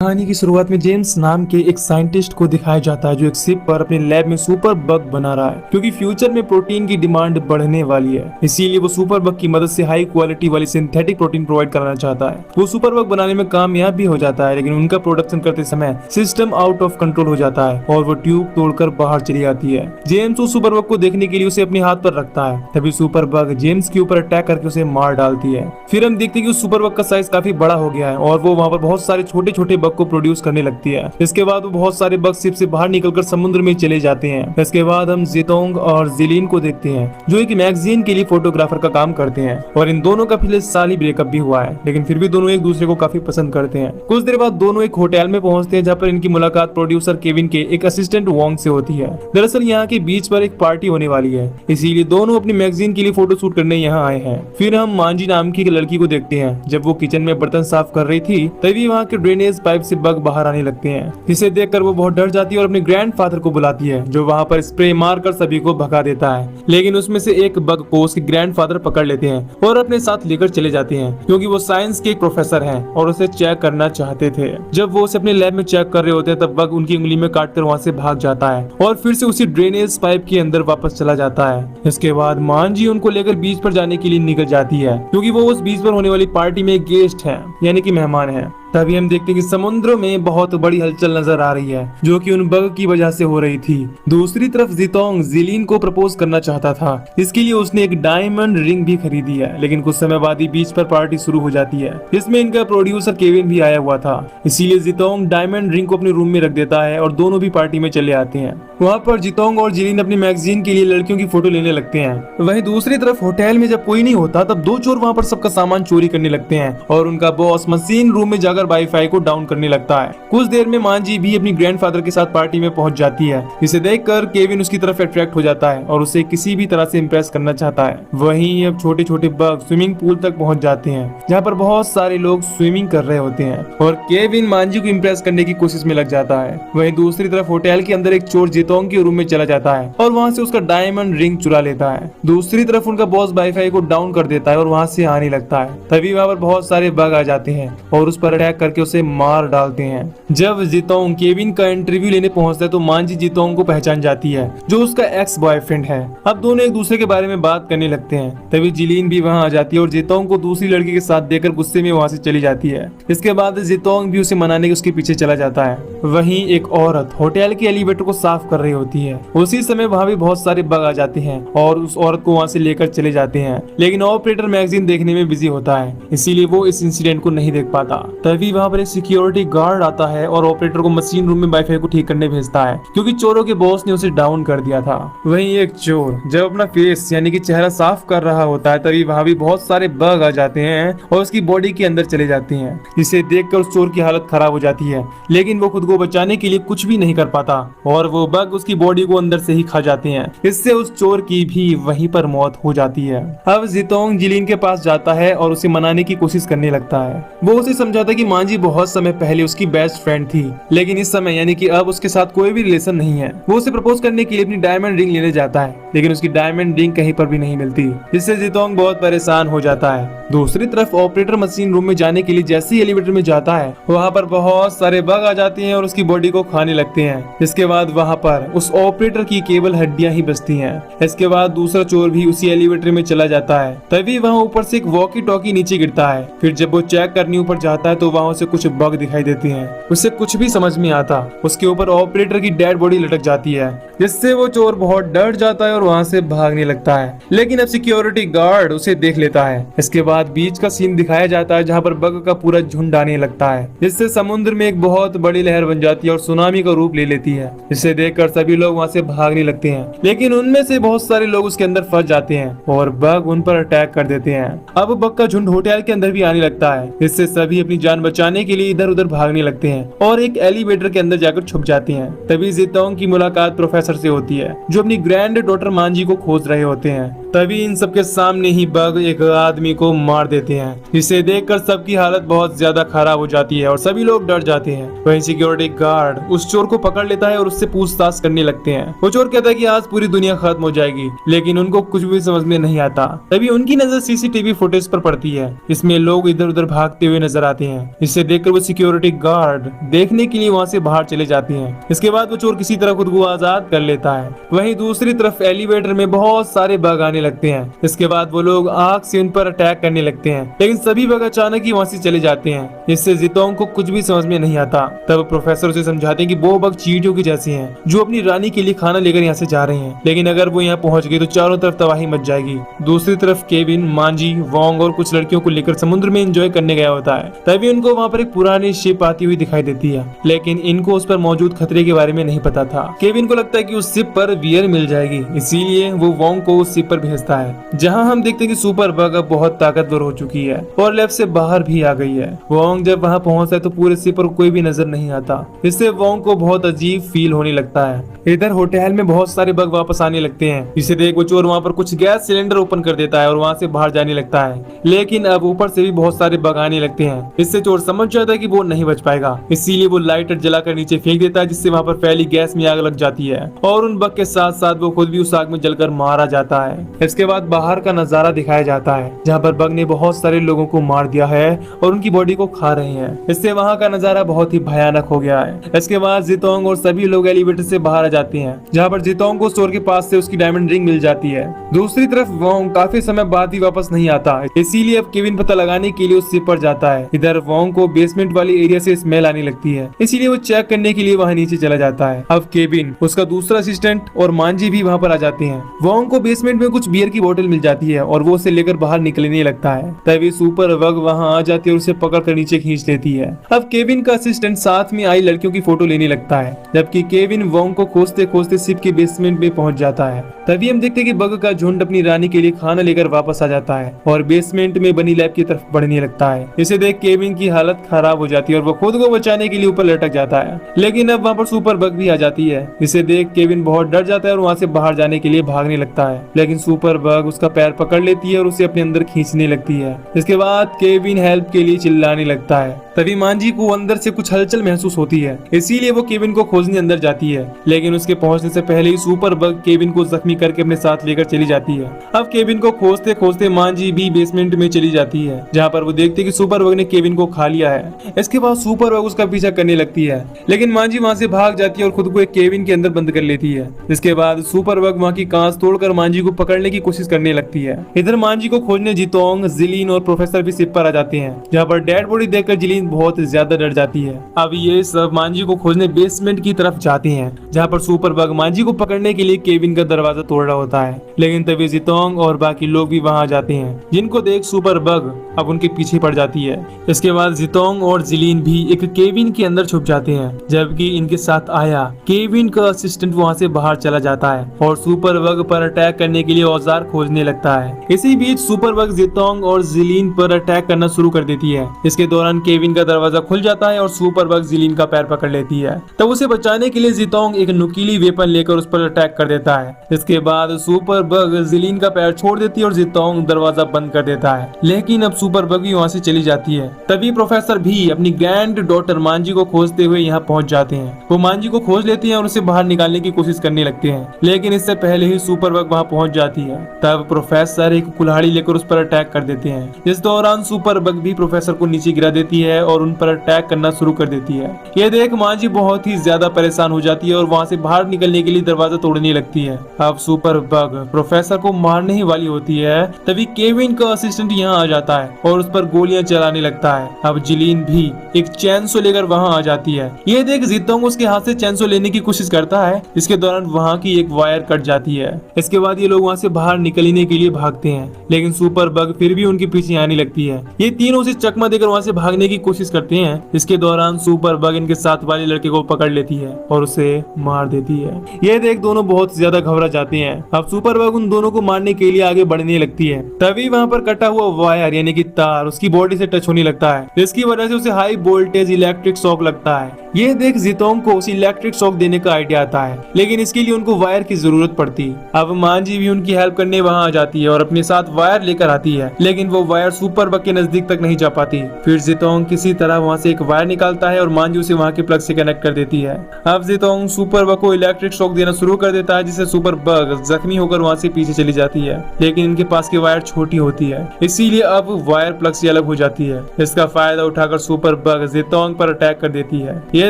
कहानी की शुरुआत में जेम्स नाम के एक साइंटिस्ट को दिखाया जाता है जो एक शिप पर अपने लैब में सुपर बग बना रहा है, क्योंकि फ्यूचर में प्रोटीन की डिमांड बढ़ने वाली है। इसीलिए वो सुपर बग की मदद से हाई क्वालिटी वाली सिंथेटिक प्रोटीन प्रोवाइड कराना चाहता है। वो सुपर बग बनाने में कामयाब भी हो जाता है, लेकिन उनका प्रोडक्शन करते समय सिस्टम आउट ऑफ कंट्रोल हो जाता है और वो ट्यूब तोड़कर बाहर चली जाती है। जेम्स उस सुपर बग को देखने के लिए उसे अपने हाथ पर रखता है। तभी सुपर बग जेम्स के ऊपर अटैक करके उसे मार डालती है। फिर हम देखते हैं कि उस सुपर बग का साइज काफी बड़ा हो गया है और वो वहाँ पर बहुत सारे छोटे छोटे बग को प्रोड्यूस करने लगती है। इसके बाद वो बहुत सारे बग शिप से बाहर निकलकर समुद्र में चले जाते हैं। इसके बाद हम जितोंग और जिलीन को देखते हैं जो एक मैगजीन के लिए फोटोग्राफर का काम करते हैं और इन दोनों का पिछले साल ही ब्रेकअप भी हुआ है, लेकिन फिर भी दोनों एक दूसरे को काफी पसंद करते हैं। कुछ देर बाद दोनों एक होटल में पहुंचते हैं जहाँ पर इनकी मुलाकात प्रोड्यूसर केविन के एक असिस्टेंट वोंग से होती है। दरअसल यहाँ के बीच पर एक पार्टी होने वाली है, इसीलिए दोनों अपनी मैगजीन के लिए फोटो शूट करने यहाँ आए हैं। फिर हम मांजी नाम की एक लड़की को देखते हैं। जब वो किचन में बर्तन साफ कर रही थी तभी वहाँ के ड्रेनेज पाइप से बग बाहर आने लगते हैं, जिसे देखकर वो बहुत डर जाती है और अपने ग्रैंडफादर को बुलाती है जो वहाँ पर स्प्रे मारकर सभी को भगा देता है। लेकिन उसमें से एक बग को उसके ग्रैंडफादर पकड़ लेते हैं और अपने साथ लेकर चले जाते हैं, क्योंकि वो साइंस के एक प्रोफेसर हैं और उसे चेक करना चाहते थे। जब वो उसे अपने लैब में चेक कर रहे होते हैं तब बग उनकी उंगली में काटकर वहाँ से भाग जाता है और फिर से उसी ड्रेनेज पाइप के अंदर वापस चला जाता है। इसके बाद मांजी उनको लेकर बीच पर जाने के लिए निकल जाती है, क्योंकि वो उस बीच पर होने वाली पार्टी में गेस्ट है, यानी कि मेहमान है। तभी हम देखते हैं कि समुद्र में बहुत बड़ी हलचल नजर आ रही है जो कि उन बग की वजह से हो रही थी। दूसरी तरफ जितोंग जिलीन को प्रपोज करना चाहता था, इसके लिए उसने एक डायमंड रिंग भी खरीदी है, लेकिन कुछ समय बाद ही बीच पर पार्टी शुरू हो जाती है। इसमें इनका प्रोड्यूसर केविन भी आया हुआ था, इसीलिए जितोंग डायमंड रिंग को अपने रूम में रख देता है और दोनों भी पार्टी में चले आते हैं। वहाँ पर जितोंग और जिलीन अपनी मैगजीन के लिए लड़कियों की फोटो लेने लगते हैं। वहीं दूसरी तरफ होटल में जब कोई नहीं होता तब दो चोर वहाँ पर सबका सामान चोरी करने लगते हैं और उनका बॉस मशीन रूम में जाकर वाईफाई को डाउन करने लगता है। कुछ देर में मांजी भी अपनी ग्रैंडफादर के साथ पार्टी में पहुंच जाती है। इसे देखकर केविन उसकी तरफ अट्रैक्ट हो जाता है और उसे किसी भी तरह से इम्प्रेस करना चाहता है। वहीं अब छोटे छोटे बग स्विमिंग पूल तक पहुंच जाते हैं जहां पर बहुत सारे लोग स्विमिंग कर रहे होते हैं और केविन मांजी को इम्प्रेस करने की कोशिश में लग जाता है। वहीं दूसरी तरफ होटल के अंदर एक चोर जितोंग के रूम में चला जाता है और वहां से उसका डायमंड रिंग चुरा लेता है। दूसरी तरफ उनका बॉस वाईफाई को डाउन कर देता है और वहां से आने लगता है। तभी वहां पर बहुत सारे बग आ जाते हैं और उस पर अटैक करके उसे मार डालते हैं। जब जितोंग केविन का इंटरव्यू लेने पहुंचता है तो मांजी जितोंग को पहचान जाती है जो उसका एक्स बॉयफ्रेंड है। अब दोनों एक दूसरे के बारे में बात करने लगते हैं। तभी जिलीन भी वहां आ जाती है और जितोंग को दूसरी लड़की के साथ देखकर गुस्से में वहां से चली जाती है। इसके बाद जितोंग भी उसे मनाने के उसके पीछे चला जाता है। वहीं एक औरत होटल के एलिवेटर को साफ कर रही होती है। उसी समय वहां भी बहुत सारे बग आ जाते हैं और उस औरत को वहां से लेकर चले जाते हैं, लेकिन ऑपरेटर मैगजीन देखने में बिजी होता है, इसीलिए वो इस इंसिडेंट को नहीं देख पाता। तभी वहां पर एक सिक्योरिटी गार्ड आता है और ऑपरेटर को मशीन रूम में वाईफाई को ठीक करने भेजता है, क्योंकि चोरों के बॉस ने उसे डाउन कर दिया था। वहीं एक चोर जब अपना फेस यानी कि चेहरा साफ कर रहा होता है तभी वहां भी बहुत सारे बग आ जाते हैं और उसकी बॉडी के अंदर चले जाते हैं। इसे देखकर उस चोर की हालत खराब हो जाती है, लेकिन वो खुद को बचाने के लिए कुछ भी नहीं कर पाता और वो बग उसकी बॉडी को अंदर से ही खा जाते हैं। इससे उस चोर की भी वहीं पर मौत हो जाती है। अब जितोंग जिलीन के पास जाता है और उसे मनाने की कोशिश करने लगता है। वो उसे समझाता है कि मांजी बहुत समय पहले उसकी बेस्ट फ्रेंड थी, लेकिन इस समय यानी कि अब उसके साथ कोई भी रिलेशन नहीं है। वो उसे प्रपोज करने के लिए अपनी डायमंड रिंग लेने जाता है, लेकिन उसकी डायमंड रिंग कहीं पर भी नहीं मिलती, जिससे जितोंग बहुत परेशान हो जाता है। दूसरी तरफ ऑपरेटर मशीन रूम में जाने के लिए जैसे ही एलिवेटर में जाता है वहाँ पर बहुत सारे बग आ जाते हैं और उसकी बॉडी को खाने लगते हैं। इसके बाद वहाँ पर उस ऑपरेटर की केवल हड्डियां ही बचती हैं। इसके बाद दूसरा चोर भी उसी एलिवेटर में चला जाता है। तभी वहाँ ऊपर से एक वॉकी टॉकी नीचे गिरता है। फिर जब वो चेक करने ऊपर जाता है तो वहाँ से कुछ बग दिखाई देते हैं। उसे कुछ भी समझ में आता, उसके ऊपर ऑपरेटर की डेड बॉडी लटक जाती है, जिससे वो चोर बहुत डर जाता है और वहाँ से भागने लगता है। लेकिन अब सिक्योरिटी गार्ड उसे देख लेता है। इसके बाद बीच का सीन दिखाया जाता है जहाँ पर बग का पूरा झुंड आने लगता है, जिससे समुद्र में एक बहुत बड़ी लहर बन जाती है और सुनामी का रूप ले लेती है। जिसे देखकर सभी लोग वहाँ से भागने लगते हैं, लेकिन उनमें से बहुत सारे लोग उसके अंदर फंस जाते हैं और बग उन पर अटैक कर देते हैं। अब बग का झुंड होटल के अंदर भी आने लगता है, जिससे सभी अपनी जान बचाने के लिए इधर उधर भागने लगते हैं और एक एलिवेटर के अंदर जाकर छुप जाते हैं। तभी जितोंग की मुलाकात प्रोफेसर से होती है जो अपनी ग्रैंड डॉटर मांजी को खोज रहे होते हैं। तभी इन सबके सामने ही बग एक आदमी को मार देते हैं, जिसे देखकर सबकी हालत बहुत ज्यादा खराब हो जाती है और सभी लोग डर जाते हैं। वहीं सिक्योरिटी गार्ड उस चोर को पकड़ लेता है और उससे पूछताछ करने लगते हैं। वो चोर कहता है कि आज पूरी दुनिया खत्म हो जाएगी, लेकिन उनको कुछ भी समझ में नहीं आता। तभी उनकी नजर सीसीटीवी फुटेज पर पड़ती है, इसमें लोग इधर उधर भागते हुए नजर आते हैं, जिससे देखकर वो सिक्योरिटी गार्ड देखने के लिए वहाँ से बाहर चले जाते हैं। इसके बाद वो चोर किसी तरह खुद को आजाद कर लेता है। वहीं दूसरी तरफ एलिवेटर में बहुत सारे बग आने लगते हैं। इसके बाद वो लोग आग से उन पर अटैक करने लगते हैं, लेकिन सभी बग अचानक ही वहाँ से चले जाते हैं, जिससे जितोंग को कुछ भी समझ में नहीं आता। तब प्रोफेसर उसे समझाते हैं कि वो बग चींटियों की जैसे हैं, जो अपनी रानी के लिए खाना लेकर यहाँ से जा रहे हैं, लेकिन अगर वो यहाँ पहुंच गए तो चारों तरफ तबाही मच जाएगी। दूसरी तरफ केविन, मांजी, वोंग और कुछ लड़कियों को लेकर समुद्र में एंजॉय करने गया होता है। तभी उनको वहाँ पर एक पुरानी शिप आती हुई दिखाई देती है, लेकिन इनको उस पर मौजूद खतरे के बारे में नहीं पता था। केविन को लगता है कि उस शिप पर बियर मिल जाएगी, इसीलिए वो वोंग को उस शिप पर भेजता है, जहाँ हम देखते हैं कि सुपर बग अब बहुत ताकतवर हो चुकी है और लैब से बाहर भी आ गई है। वोंग जब वहाँ पहुँचता है तो पूरे शिप पर कोई भी नजर नहीं आता, इससे वोंग को बहुत अजीब फील होने लगता है। इधर होटल में बहुत सारे बग वापस आने लगते हैं, जिसे देख वो चोर वहाँ पर कुछ गैस सिलेंडर ओपन कर देता है और वहाँ से बाहर जाने लगता है, लेकिन अब ऊपर से भी बहुत सारे बग आने लगते हैं। इससे चोर समझ जाता है कि वो नहीं बच पाएगा, इसीलिए वो लाइटर जलाकर नीचे फेंक देता है, जिससे वहाँ पर फैली गैस में आग लग जाती है और उन बग के साथ साथ वो खुद भी उस आग में जलकर मारा जाता है। इसके बाद बाहर का नजारा दिखाया जाता है, जहाँ पर बग ने बहुत सारे लोगों को मार दिया है और उनकी बॉडी को खा रहे हैं। इससे वहाँ का नजारा बहुत ही भयानक हो गया है। इसके बाद जितोंग और सभी लोग एलिवेटर से बाहर आ जाते हैं, जहाँ पर जितोंग को स्टोर के पास से उसकी डायमंड रिंग मिल जाती है। दूसरी तरफ वोंग काफी समय बाद ही वापस नहीं आता, इसीलिए अब केविन पता लगाने के लिए उस शिप पर जाता है। इधर वोंग को बेसमेंट वाली एरिया से स्मेल आने लगती है, इसीलिए वो चेक करने के लिए वहाँ नीचे चला जाता है। अब केविन, उसका दूसरा असिस्टेंट और मांजी भी वहाँ पर आ जाते हैं। वोंग को बेसमेंट में कुछ बियर की बोतल मिल जाती है और वो उसे लेकर बाहर निकलने लगता है। तभी सुपर बग वहाँ आ जाती है और उसे पकड़कर नीचे खींच लेती है। अब केविन का असिस्टेंट साथ में आई लड़कियों की फोटो लेने लगता है, जबकि केविन वोंग को खोजते खोजते शिप के बेसमेंट में पहुंच जाता है। तभी हम देखते हैं कि बग का झुंड अपनी रानी के लिए खाना लेकर वापस आ जाता है और बेसमेंट में बनी लैब की तरफ बढ़ने लगता है। इसे देख केविन की हालत खराब हो जाती है और वो खुद को बचाने के लिए ऊपर लटक जाता है, लेकिन अब वहाँ पर सुपर बग भी आ जाती है। इसे देख केविन बहुत डर जाता है और वहाँ से बाहर जाने के लिए भागने लगता है, लेकिन सुपर बग उसका पैर पकड़ लेती है और उसे अपने अंदर खींचने लगती है। इसके बाद केविन हेल्प के लिए चिल्लाने लगता है। तभी मांजी को अंदर से कुछ हलचल महसूस होती है, इसीलिए वो केविन को खोजने अंदर जाती है, लेकिन उसके पहुंचने से पहले ही सुपर बग केविन को जख्मी करके अपने साथ लेकर चली जाती है। अब केविन को खोजते खोजते मांजी भी बेसमेंट में चली जाती है, जहाँ पर वो देखती है कि सुपर बग ने केविन को खा लिया है। इसके बाद सुपर बग उसका पीछा करने लगती है, लेकिन मांजी वहाँ से भाग जाती है और खुद को एक केविन के अंदर बंद कर लेती है। इसके बाद सुपर बग वहाँ की कांच तोड़कर मांजी को पकड़ने की कोशिश करने लगती है। इधर मांजी को खोजने जितोंग, जिलीन और प्रोफेसर भी शिप पर आ जाते हैं, जहाँ पर डेड बॉडी देखकर जिलीन बहुत ज्यादा डर जाती है। अब ये सब मांजी को खोजने बेसमेंट की तरफ जाते हैं, जहाँ पर सुपर बग मांजी को पकड़ने के लिए केविन का दरवाजा तोड़ रहा होता है, लेकिन तभी जितोंग और बाकी लोग भी वहाँ आ जाते हैं, जिनको देख सुपर बग अब उनके पीछे पड़ जाती है। इसके बाद जितोंग और जिलीन भी एक केविन के अंदर छुप जाते हैं, जबकि इनके साथ आया केविन का असिस्टेंट वहाँ से बाहर चला जाता है और सुपर बग पर अटैक करने के लिए औजार खोजने लगता है। इसी बीच सुपर बग जितोंग और जिलीन पर अटैक करना शुरू कर देती है। इसके दौरान केविन का दरवाजा खुल जाता है और सुपर बग जिलीन का पैर पकड़ लेती है। तब उसे बचाने के लिए जितोंग एक नुकीली वेपन लेकर उस पर अटैक कर देता है। इसके बाद सुपर बग जिलीन का पैर छोड़ देती है और जितोंग दरवाजा बंद कर देता है, लेकिन अब सुपर बग भी वहाँ से चली जाती है। तभी प्रोफेसर भी अपनी ग्रैंड डॉटर मांजी को खोजते हुए यहाँ पहुँच जाते हैं। वो मांजी को खोज लेती है और उसे बाहर निकालने की कोशिश करने लगते हैं, लेकिन इससे पहले ही सुपर बग वहाँ पहुँच जाती है। तब प्रोफेसर एक कुल्हाड़ी लेकर उस पर अटैक कर देते हैं। इस दौरान सुपर बग भी प्रोफेसर को नीचे गिरा देती है और उन पर अटैक करना शुरू कर देती है। ये देख मांजी बहुत ही ज्यादा परेशान हो जाती है और वहाँ से बाहर निकलने के लिए दरवाजा तोड़ने लगती है। अब सुपर बग प्रोफेसर को मारने ही वाली होती है, तभी केविन का असिस्टेंट यहाँ आ जाता है और उस पर गोलियां चलाने लगता है। अब जिलीन भी एक चैनसो लेकर वहाँ आ जाती है। ये देख जितोंग उसके हाथ से चैनसो लेने की कोशिश करता है, इसके दौरान वहाँ की एक वायर कट जाती है। इसके बाद ये लोग वहाँ से बाहर निकलने के लिए भागते हैं, लेकिन सुपर बग फिर भी उनके पीछे आने लगती है। ये तीनों उसे चकमा देकर वहाँ से भागने की कोशिश करते हैं। इसके दौरान सुपर बग इनके साथ वाले लड़के को पकड़ लेती है और उसे मार देती है। ये देख दोनों बहुत ज्यादा घबरा जाते हैं। अब सुपर बग उन दोनों को मारने के लिए आगे बढ़ने लगती है। तभी वहाँ पर कटा हुआ वायर यानी कि की तार उसकी बॉडी से टच होने लगता है, जिसकी वजह से उसे हाई वोल्टेज इलेक्ट्रिक शॉक लगता है। ये देख जितोंग को उसे इलेक्ट्रिक शॉक देने का आइडिया आता है, लेकिन इसके लिए उनको वायर की जरूरत पड़ती है। अब मांजी भी उनकी हेल्प करने वहाँ आ जाती है और अपने साथ वायर लेकर आती है, लेकिन वो वायर सुपर बग के नजदीक तक नहीं जा पाती। फिर जितोंग किसी तरह वहाँ से एक वायर निकालता है और मांजी उसे वहाँ के प्लग से कनेक्ट कर देती है। अब जितोंग सुपर बग को इलेक्ट्रिक शॉक देना शुरू कर देता है, जिससे सुपर बग जख्मी होकर वहाँ से पीछे चली जाती है, लेकिन इनके पास की वायर छोटी होती है, इसीलिए अब वायर प्लग से अलग हो जाती है। इसका फायदा उठाकर सुपर बग जितोंग पर अटैक कर देती है। ये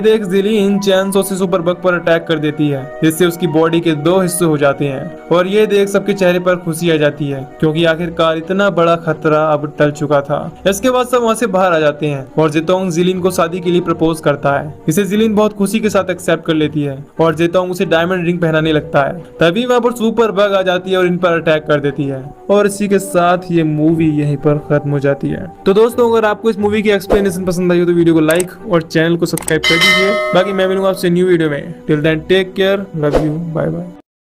देख जिलीन चैनसो से सुपर बग पर अटैक कर देती है, जिससे उसकी बॉडी के 2 हिस्से हो जाते हैं। और ये देख सबके चेहरे पर खुशी आ जाती है, क्योंकि आखिरकार इतना बड़ा खतरा अब टल चुका था। इसके बाद सब वहाँ से बाहर आ जाते हैं और जितोंग जिलीन को शादी के लिए प्रपोज करता है। इसे जिलीन बहुत खुशी के साथ एक्सेप्ट कर लेती है और जितोंग उसे डायमंड रिंग पहनाने लगता है। तभी वहाँ पर सुपर बग आ जाती है और इन पर अटैक कर देती है, और इसी के साथ ये मूवी यहीं पर खत्म हो जाती है। तो दोस्तों, अगर आपको इस मूवी की एक्सप्लेनेशन पसंद आई हो तो वीडियो को लाइक और चैनल को सब्सक्राइब कर दीजिए। बाकी मैं मिलूंगा आपसे न्यू वीडियो में। Till then take care, love you, bye bye.